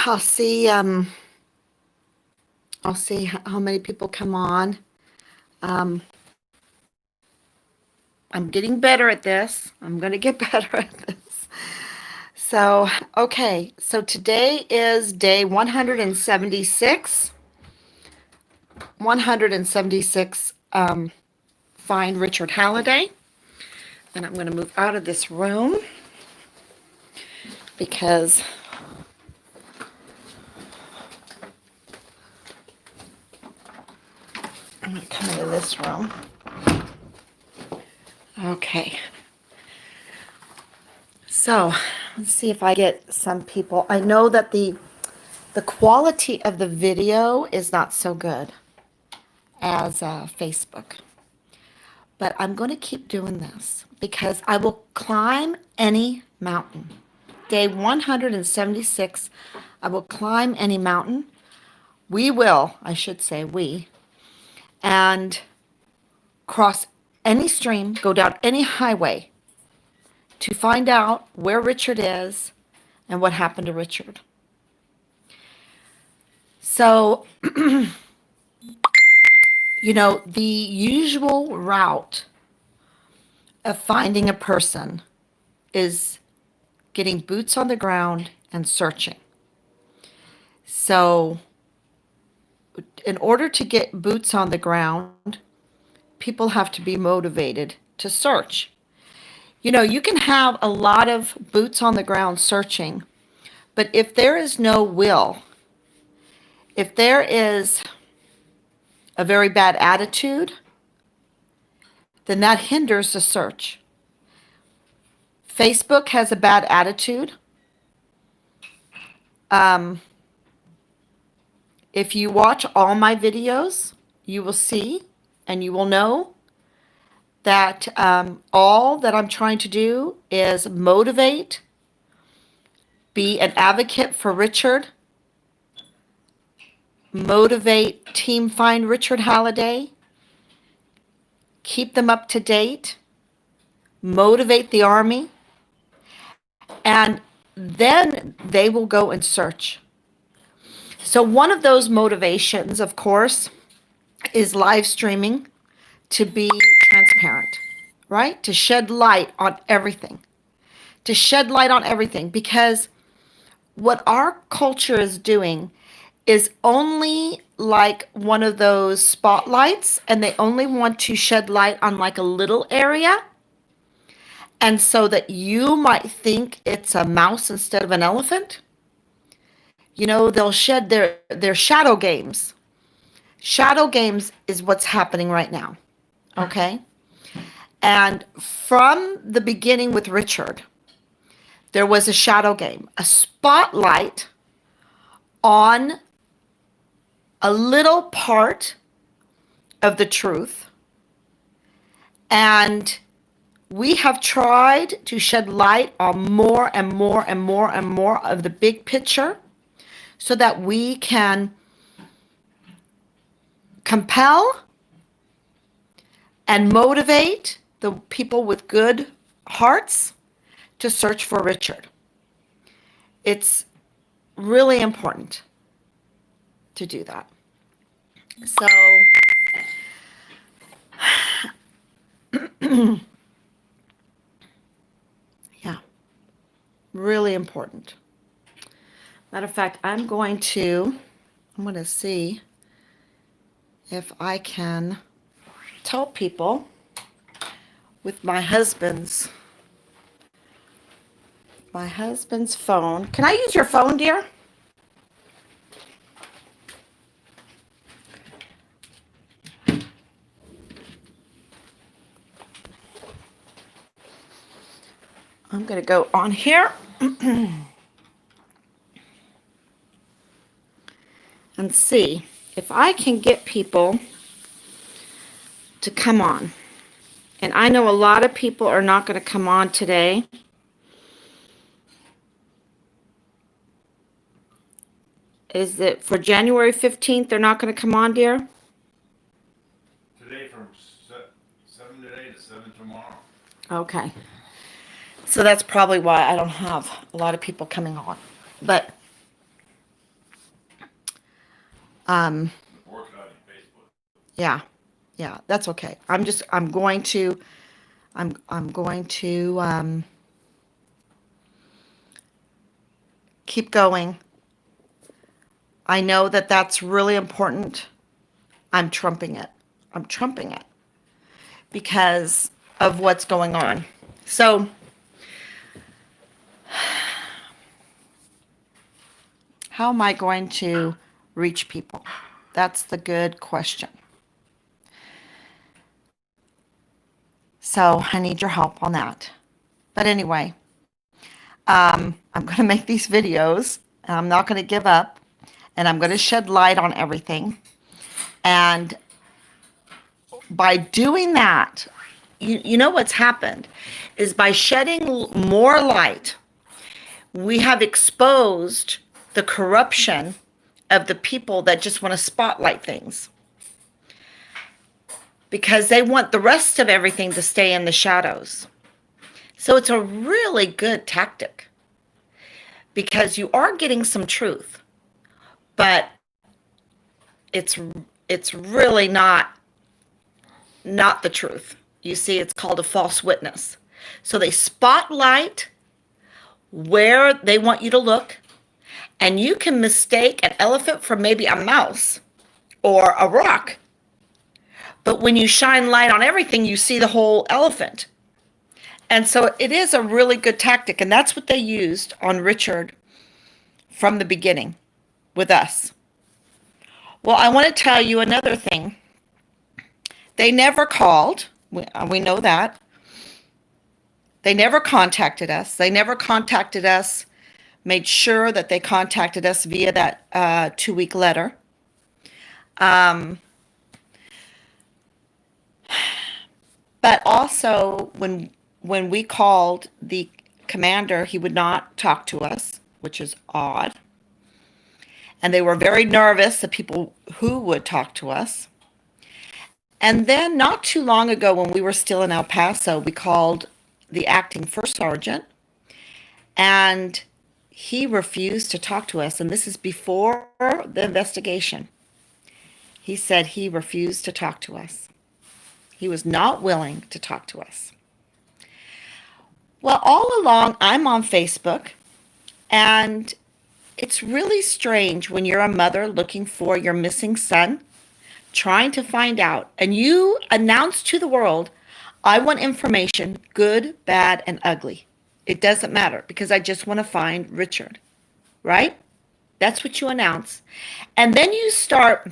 I'll see. I'll see how many people come on. Um, I'm getting better at this. I'm going to get better at this. So, okay. So today is day 176. 176. Find Richard Halliday. And I'm going to move out of this room because I'm going to come into this room. Okay. So let's see if I get some people. I know that the quality of the video is not so good as Facebook, but I'm going to keep doing this because I will climb any mountain. Day 176, I will climb any mountain. We will, I should say we, and cross any stream, go down any highway to find out where Richard is and what happened to Richard. So, the usual route of finding a person is getting boots on the ground and searching. So, in order to get boots on the ground, people have to be motivated to search. You can have a lot of boots on the ground searching, but if there is no will, if there is a very bad attitude, then that hinders the search. Facebook has a bad attitude. If you watch all my videos, you will see and you will know that all that I'm trying to do is motivate, be an advocate for Richard, motivate Team Find Richard Halliday, keep them up to date, motivate the Army, and then they will go and search. So one of those motivations, of course, is live streaming to be transparent, right? To shed light on everything. To shed light on everything, because what our culture is doing is only like one of those spotlights, and they only want to shed light on like a little area. And so that you might think it's a mouse instead of an elephant. They'll shed their shadow games. Shadow games is what's happening right now. Okay? And from the beginning with Richard, there was a shadow game, a spotlight on a little part of the truth. And we have tried to shed light on more and more and more and more of the big picture so that we can compel and motivate the people with good hearts to search for Richard. It's really important to do that. So, yeah, really important. Matter of fact, I'm going to see if I can tell people with my husband's phone. Can I use your phone, dear? I'm going to go on here and see if I can get people to come on. And I know a lot of people are not going to come on today. Is it for January 15th they're not going to come on, dear? Today from 7 today to 7 tomorrow. Okay. So that's probably why I don't have a lot of people coming on. But Um, Work it out on Facebook. yeah, yeah, that's okay. I'm going to, I'm going to keep going. I know that that's really important. I'm trumping it. I'm trumping it because of what's going on. So, how am I going to reach people? That's the good question. So, I need your help on that. But anyway, I'm going to make these videos, and I'm not going to give up, and I'm going to shed light on everything. And by doing that, you know what's happened is by shedding more light, we have exposed the corruption of the people that just want to spotlight things because they want the rest of everything to stay in the shadows. So it's a really good tactic because you are getting some truth, but it's it's really not the truth. You see, it's called a false witness. So they spotlight where they want you to look, and you can mistake an elephant for maybe a mouse or a rock. But when you shine light on everything, you see the whole elephant. And so it is a really good tactic, and that's what they used on Richard from the beginning with us. Well, I want to tell you another thing. They never called. We know that. They never contacted us. They never contacted us, made sure that they contacted us via that 2-week letter. But also, when we called the commander, he would not talk to us, which is odd. And they were very nervous, the people who would talk to us. And then not too long ago, when we were still in El Paso, we called the acting first sergeant, and he refused to talk to us. And this is before the investigation. He said he refused to talk to us. He was not willing to talk to us. Well, all along, I'm on Facebook, and it's really strange when you're a mother looking for your missing son, trying to find out, and you announce to the world, I want information, good, bad, and ugly. It doesn't matter because I just want to find Richard, right? That's what you announce. And then you start,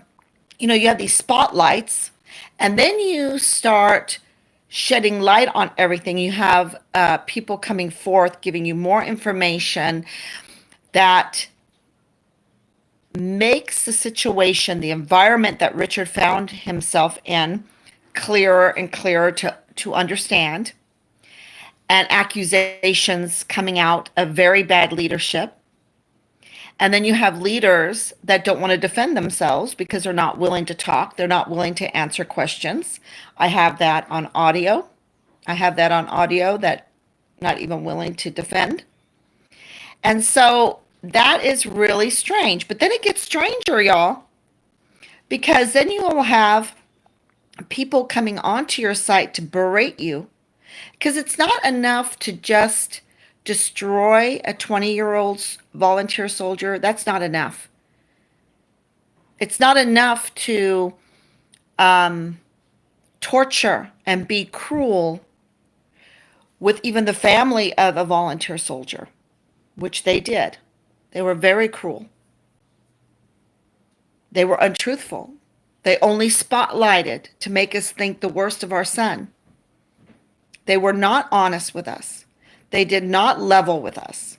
you have these spotlights, and then you start shedding light on everything. You have people coming forth, giving you more information that makes the situation, the environment that Richard found himself in, clearer and clearer to understand, and accusations coming out of very bad leadership. And then you have leaders that don't want to defend themselves because they're not willing to talk. They're not willing to answer questions. I have that on audio. That not even willing to defend. And so that is really strange. But then it gets stranger, y'all, because then you will have people coming onto your site to berate you, because it's not enough to just destroy a 20-year-old volunteer soldier. That's not enough. It's not enough to torture and be cruel with even the family of a volunteer soldier, which they did. They were very cruel. They were untruthful. They only spotlighted to make us think the worst of our son. They were not honest with us. They did not level with us.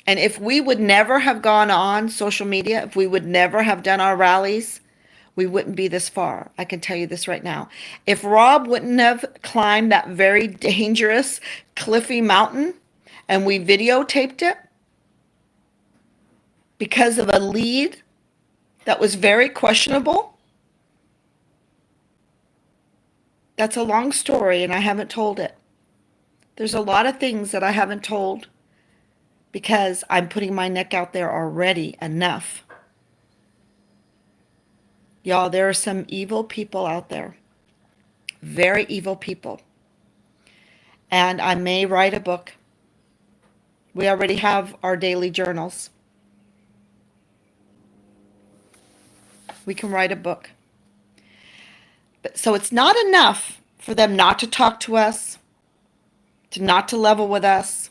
And if we would never have gone on social media, if we would never have done our rallies, we wouldn't be this far. I can tell you this right now. If Rob wouldn't have climbed that very dangerous, cliffy mountain and we videotaped it because of a lead that was very questionable, that's a long story and I haven't told it. There's a lot of things that I haven't told because I'm putting my neck out there already enough. Y'all, there are some evil people out there. Very evil people. And I may write a book. We already have our daily journals. We can write a book. But so it's not enough for them not to talk to us, to not to level with us,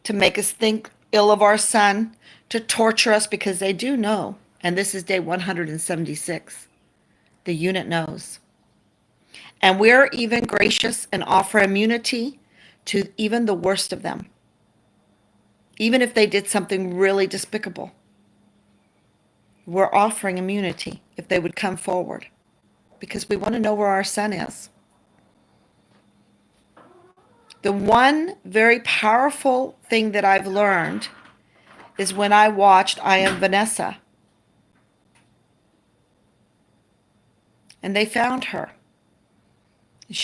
to make us think ill of our son, to torture us, because they do know. And this is day 176. The unit knows. And we're even gracious and offer immunity to even the worst of them, even if they did something really despicable. We're offering immunity if they would come forward, because we want to know where our son is. The one very powerful thing that I've learned is when I watched I Am Vanessa. And they found her.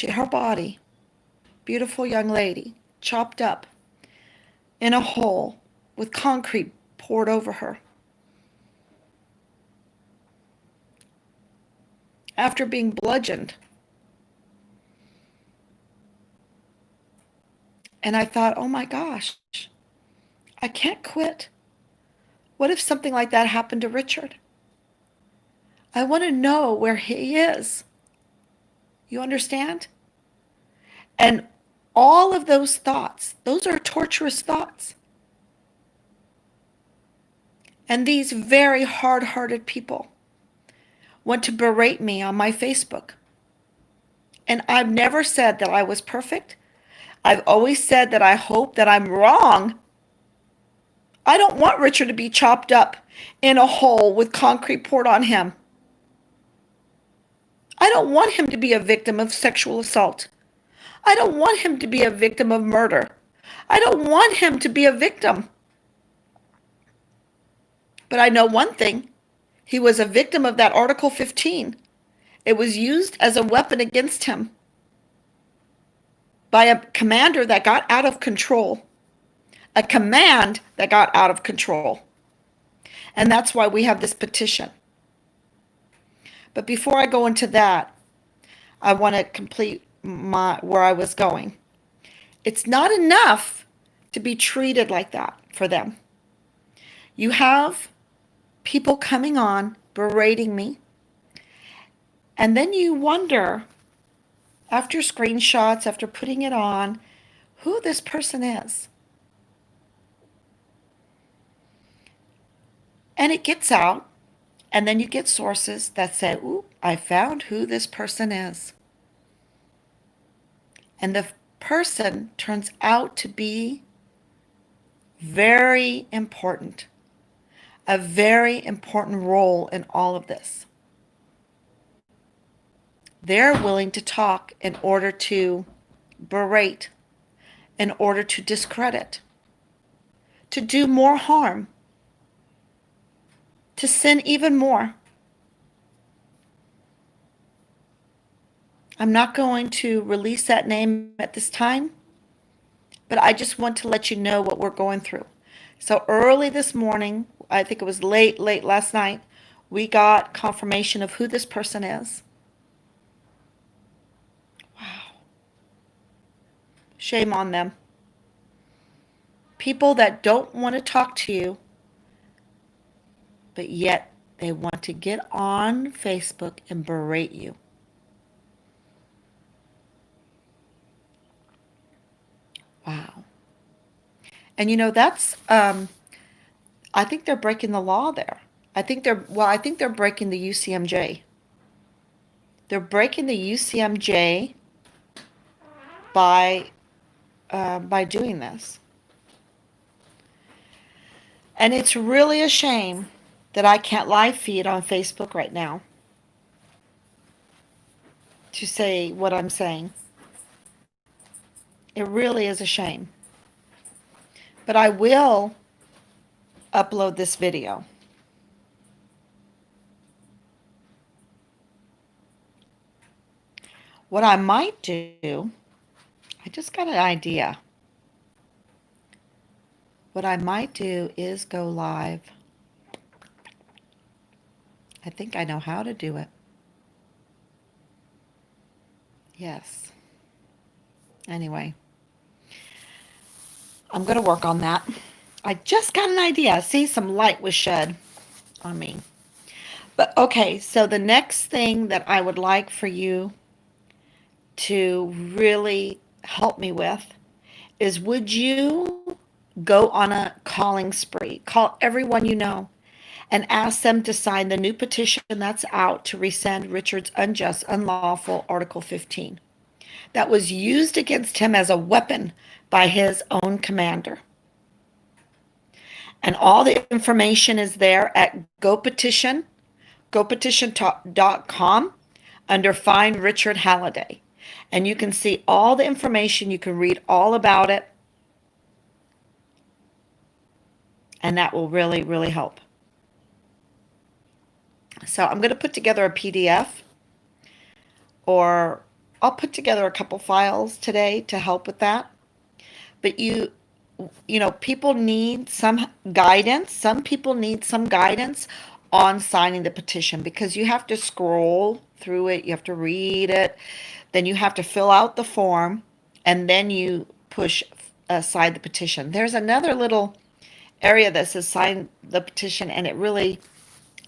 Her body, beautiful young lady, chopped up in a hole with concrete poured over her. After being bludgeoned. And I thought, oh my gosh, I can't quit. What if something like that happened to Richard? I want to know where he is. You understand? And all of those thoughts, those are torturous thoughts. And these very hard-hearted people want to berate me on my Facebook. And I've never said that I was perfect. I've always said that I hope that I'm wrong. I don't want Richard to be chopped up in a hole with concrete poured on him. I don't want him to be a victim of sexual assault. I don't want him to be a victim of murder. I don't want him to be a victim. But I know one thing. He was a victim of that Article 15. It was used as a weapon against him by a commander that got out of control. A command that got out of control. And that's why we have this petition. But before I go into that, I want to complete where I was going. It's not enough to be treated like that for them. You have people coming on, berating me, and then you wonder, after screenshots, after putting it on, who this person is. And it gets out, and then you get sources that say, ooh, I found who this person is. And the person turns out to be very important, a very important role in all of this. They're willing to talk in order to berate, in order to discredit, to do more harm, to sin even more. I'm not going to release that name at this time, but I just want to let you know what we're going through. So early this morning, I think it was late last night, we got confirmation of who this person is. Wow. Shame on them. People that don't want to talk to you, but yet they want to get on Facebook and berate you. Wow. And you know, that's, I think they're breaking the law there. I think they're breaking the UCMJ. They're breaking the UCMJ by doing this. And it's really a shame that I can't live feed on Facebook right now to say what I'm saying. It really is a shame. But I will upload this video. What I might do, I just got an idea. what I might do is go live. I think I know how to do it. Yes. Anyway, I'm going to work on that. I just got an idea. See, some light was shed on me. But okay, so the next thing that I would like for you to really help me with is, would you go on a calling spree? Call everyone you know and ask them to sign the new petition that's out to rescind Richard's unjust, unlawful Article 15 that was used against him as a weapon by his own commander. And all the information is there at gopetition.com under FindRichardHalliday. And you can see all the information. You can read all about it. And that will really, really help. So I'm going to put together a PDF, or I'll put together a couple files today to help with that. But you know, people need some guidance. Some people need some guidance on signing the petition, because you have to scroll through it, you have to read it, then you have to fill out the form, and then you push sign the petition. There's another little area that says sign the petition, and it really,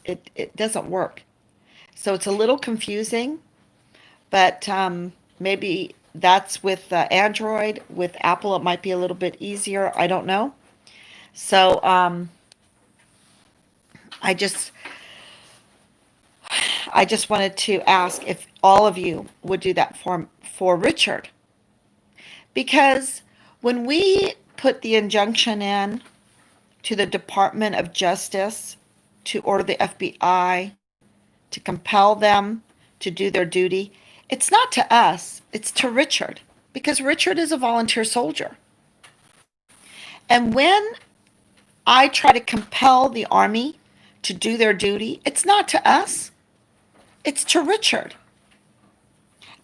it doesn't work. So it's a little confusing, but maybe that's with Android. With Apple, it might be a little bit easier. I don't know. So I just wanted to ask if all of you would do that for Richard. Because when we put the injunction in to the Department of Justice to order the FBI to compel them to do their duty, it's not to us, it's to Richard, because Richard is a volunteer soldier. And when I try to compel the Army to do their duty, it's not to us, it's to Richard.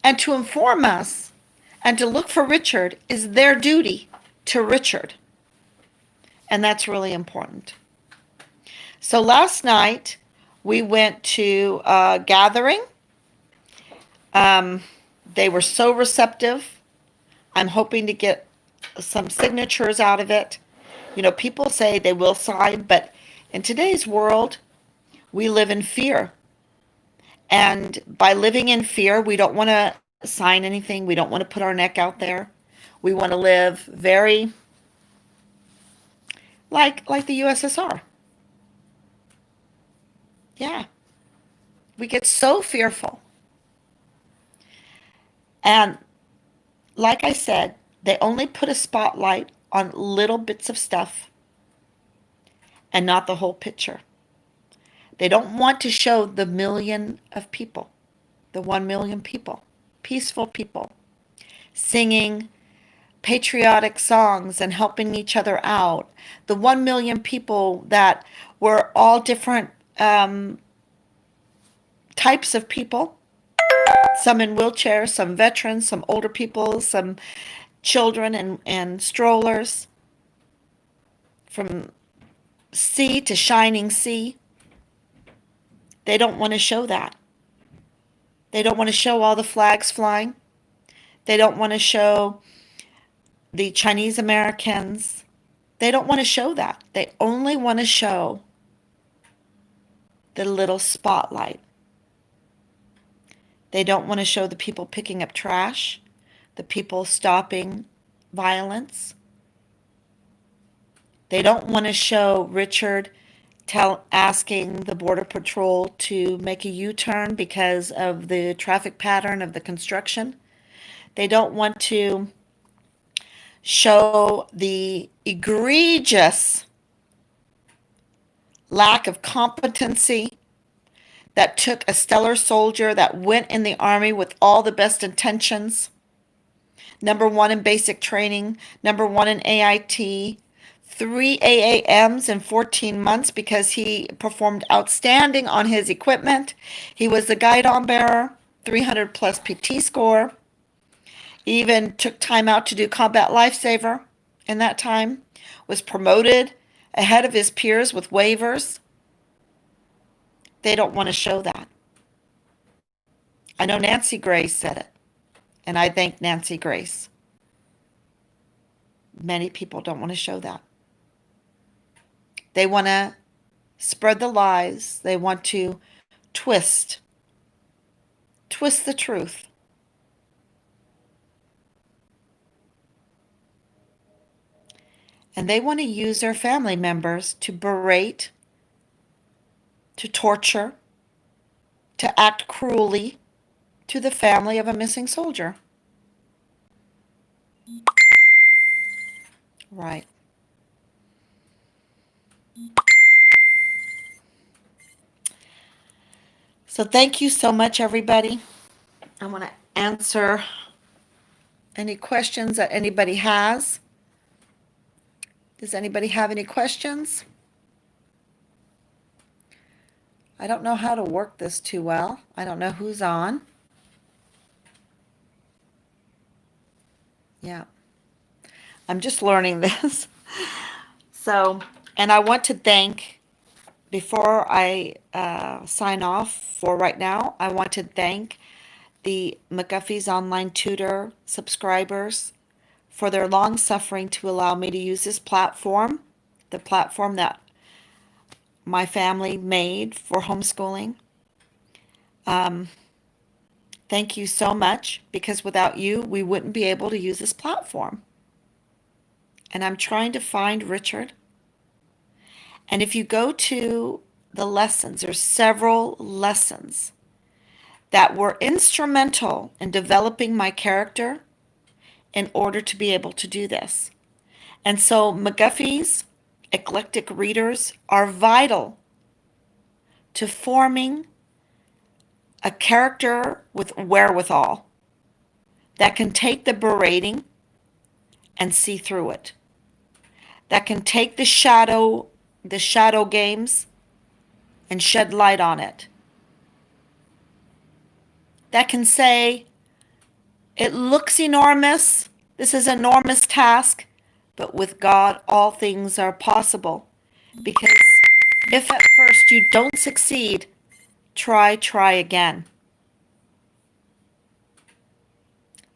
And to inform us and to look for Richard is their duty to Richard. And that's really important. So last night we went to a gathering. They were so receptive. I'm hoping to get some signatures out of it. You know, people say they will sign, but in today's world, we live in fear. And by living in fear, we don't want to sign anything. We don't want to put our neck out there. We want to live very like the USSR. Yeah. We get so fearful. And like I said, they only put a spotlight on little bits of stuff and not the whole picture. They don't want to show the million of people, the 1 million people, peaceful people, singing patriotic songs and helping each other out. The 1 million people that were all different types of people, some in wheelchairs, some veterans, some older people, some children and strollers, from sea to shining sea. They don't want to show that. They don't want to show all the flags flying. They don't want to show the Chinese Americans. They don't want to show that. They only want to show the little spotlight. They don't want to show the people picking up trash, the people stopping violence. They don't want to show Richard asking the Border Patrol to make a U-turn because of the traffic pattern of the construction. They don't want to show the egregious lack of competency that took a stellar soldier that went in the Army with all the best intentions, #1 in basic training, #1 in AIT, 3 AAMs in 14 months because he performed outstanding on his equipment. He was the guidon bearer, 300 plus PT score. Even took time out to do combat lifesaver in that time. was promoted ahead of his peers with waivers. They don't want to show that. I know Nancy Grace said it, and I thank Nancy Grace. Many people don't want to show that. They want to spread the lies. They want to twist the truth. And they want to use their family members to berate, to torture, to act cruelly to the family of a missing soldier. Right. So thank you so much, everybody. I want to answer any questions that anybody has. Does anybody have any questions? I don't know how to work this too well. I don't know who's on. Yeah. I'm just learning this. So, and I want to thank, before I sign off for right now, I want to thank the McGuffey's Online Tutor subscribers for their long suffering to allow me to use this platform, the platform that my family made for homeschooling. Thank you so much, because without you, we wouldn't be able to use this platform. And I'm trying to find Richard. And if you go to the lessons, there's several lessons that were instrumental in developing my character in order to be able to do this. And so McGuffey's eclectic readers are vital to forming a character with wherewithal that can take the berating and see through it, that can take the shadow games and shed light on it, that can say, it looks enormous, this is an enormous task, but with God all things are possible. Because if at first you don't succeed, try again.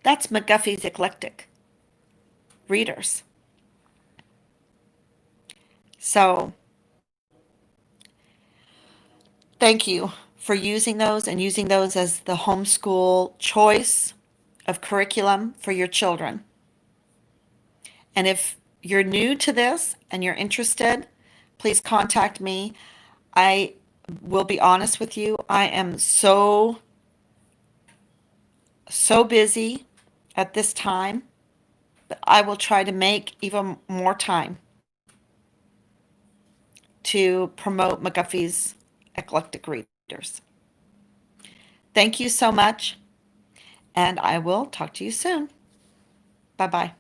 That's McGuffey's eclectic readers. So thank you for using those, and using those as the homeschool choice of curriculum for your children. And if you're new to this and you're interested, please contact me. I will be honest with you. I am so busy at this time, but I will try to make even more time to promote McGuffey's eclectic readers. Thank you so much, and I will talk to you soon. Bye-bye.